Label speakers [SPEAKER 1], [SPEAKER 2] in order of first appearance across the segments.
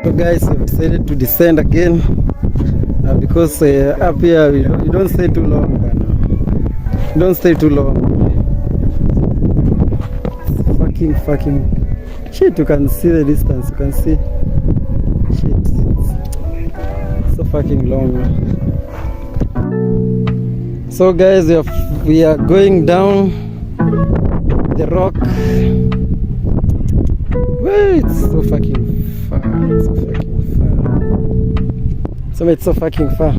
[SPEAKER 1] So guys, we've decided to descend again because up here you don't stay too long, but you don't stay too long. Fucking shit, you can see the distance, you can see shit, it's so fucking long. So guys, we are going down the rock. Wait, it's so fucking far, it's so fucking far. So it's so fucking far.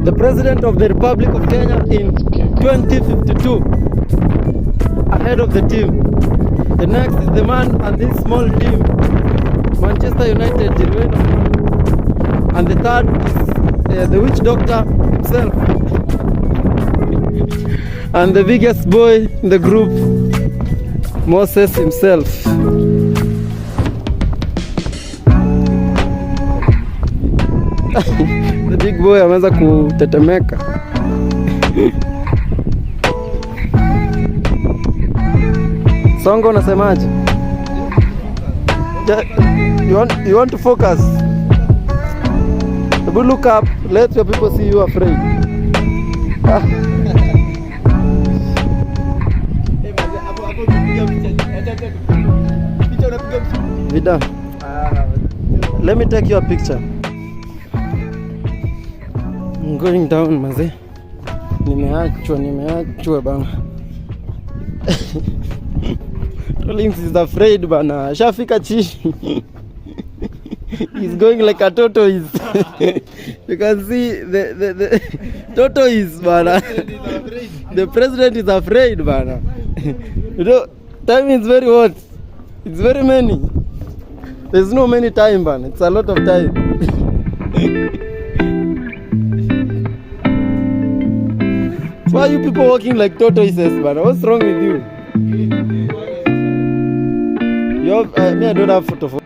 [SPEAKER 1] The President of the Republic of Kenya in 2052, ahead of the team. The next is the man and this small team, Manchester United, and the third is the witch doctor himself. And the biggest boy in the group, Moses himself. The big boy ameanza kutetemeka. Songo, unasemaje? You want to focus? But look up, let your people see you afraid. Vida, let me take your picture. I'm going down, maze. Nimeachwa bana. Rollins is afraid bana. Shafika chini. He's going like a tortoise. You can see the tortoise bana. The president is afraid bana. You know, time is very hot. It's very many. There's no many time, man. It's a lot of time. Why are you people walking like tortoises, man? What's wrong with you? You have, me, I don't have photo for.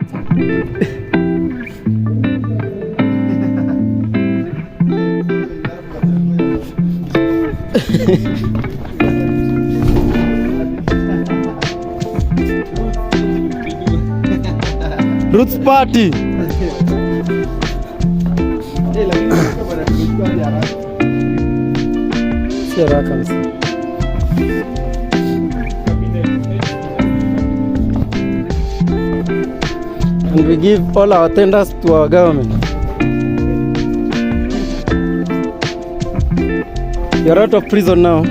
[SPEAKER 1] Roots party. And we give all our tenders to our government. You're out of prison now.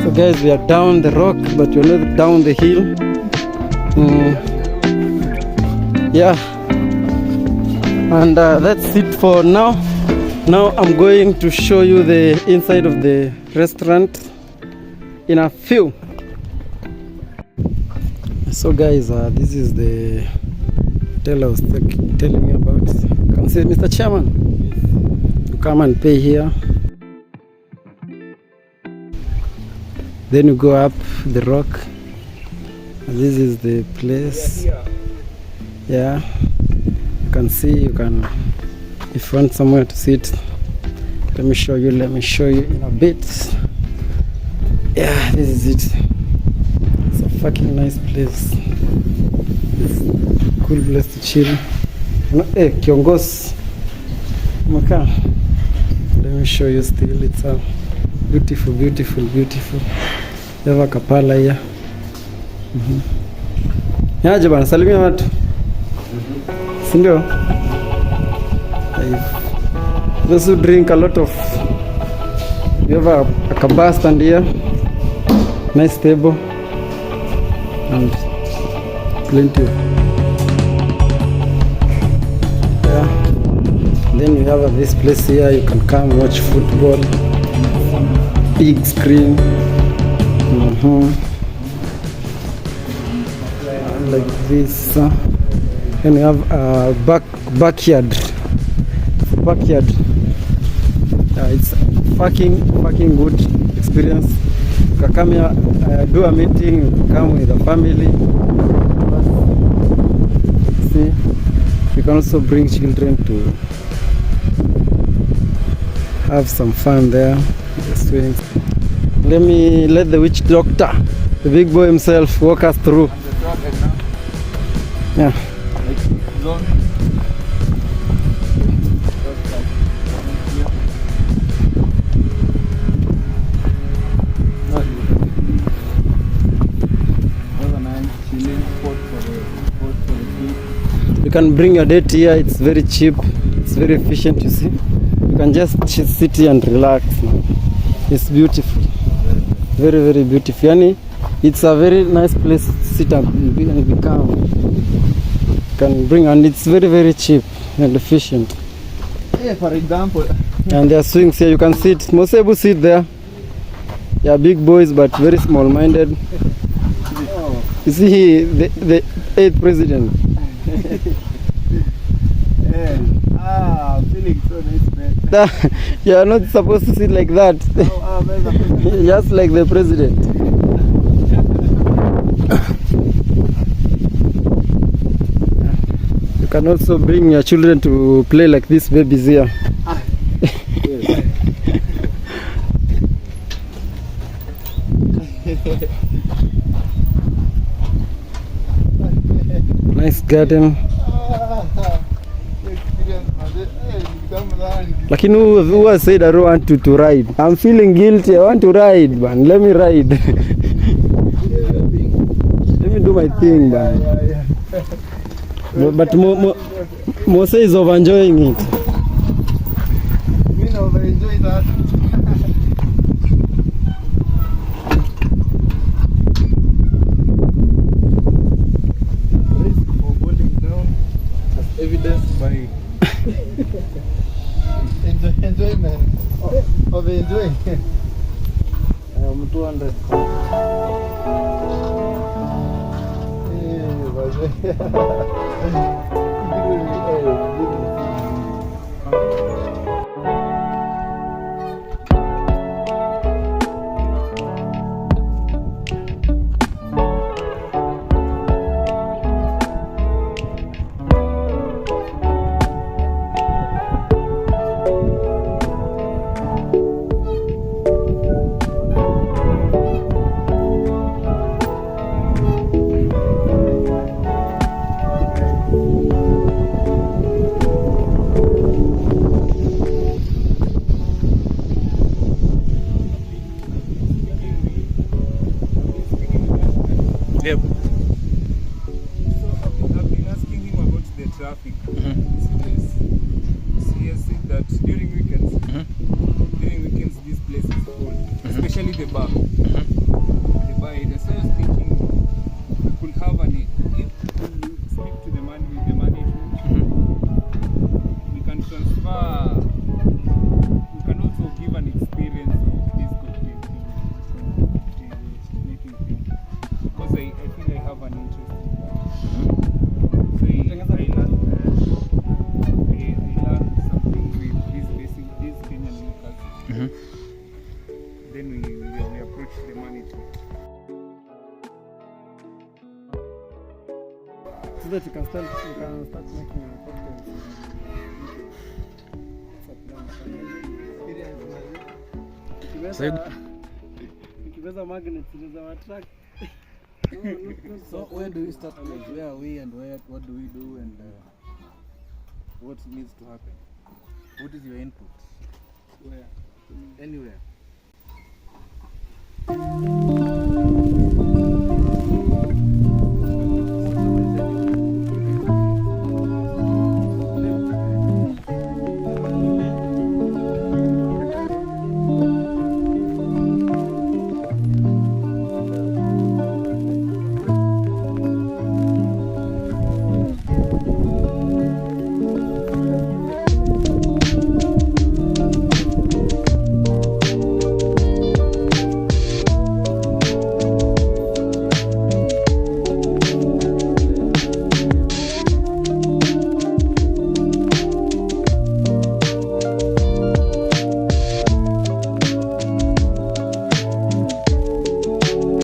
[SPEAKER 1] So guys, we are down the rock, but we're not down the hill. Yeah. And that's it for now. Now I'm going to show you the inside of the restaurant in a few. So guys, this is the hotel I was telling you about. You can see Mr. Chairman. You come and pay here. Then you go up the rock. This is the place. Yeah. You can see, if you want somewhere to sit, let me show you in a bit. Yeah, this is it. It's a fucking nice place. It's a cool place to chill. Hey, Kiongos, Maka. Let me show you still. It's a beautiful. You have a kapala here. Yaje bana, salimia watu. Sindio? Those who drink a lot of, you have a kaba stand here, nice table, and plenty of, yeah. Then you have this place here, you can come watch football, big screen, like this. And we have a backyard. It's fucking good experience. You can come here, do a meeting, come with a family. See, you can also bring children to have some fun there. The swings. Let the witch doctor, the big boy himself, walk us through. Yeah. You can bring your date here. It's very cheap. It's very efficient. You see, you can just sit here and relax. It's beautiful. Very, very beautiful. Yani, it's a very nice place to sit and be calm. You can bring, and it's very, very cheap and efficient.
[SPEAKER 2] Yeah, for example.
[SPEAKER 1] And there are swings here. You can sit. Mosebu sit there. They are big boys, but very small-minded.
[SPEAKER 2] Oh.
[SPEAKER 1] You see, the 8th president.
[SPEAKER 2] Yeah. Feeling so nice, man.
[SPEAKER 1] You are not supposed to sit like that. Just like the president. You can also bring your children to play like these babies here.
[SPEAKER 2] Yes.
[SPEAKER 1] Nice garden. Lakini who has said I don't want to ride? I'm feeling guilty. I want to ride, man. Let me ride. Let me do my thing, man. But Mose is over enjoying it.
[SPEAKER 2] We over enjoy that. Risk for falling down, as evidenced by enjoyment of enjoying. I am 200.
[SPEAKER 3] Yep. So I've been asking him about the traffic. So he has said that during weekends this place is full, especially the bar. The bar area. So I was thinking we could have if we could speak to the management, we can transfer. We can also give an experience of this cocktail making thing. Because I feel I have an interest in that. So I learned something with these Kenyan makers. Then we approach the management.
[SPEAKER 1] So that you can start making a cocktail. Ukiweza magnet zinaweza attract.
[SPEAKER 2] So where do we start? Like, where are we and what do we do and what needs to happen? What is your input?
[SPEAKER 1] Where?
[SPEAKER 2] Anywhere.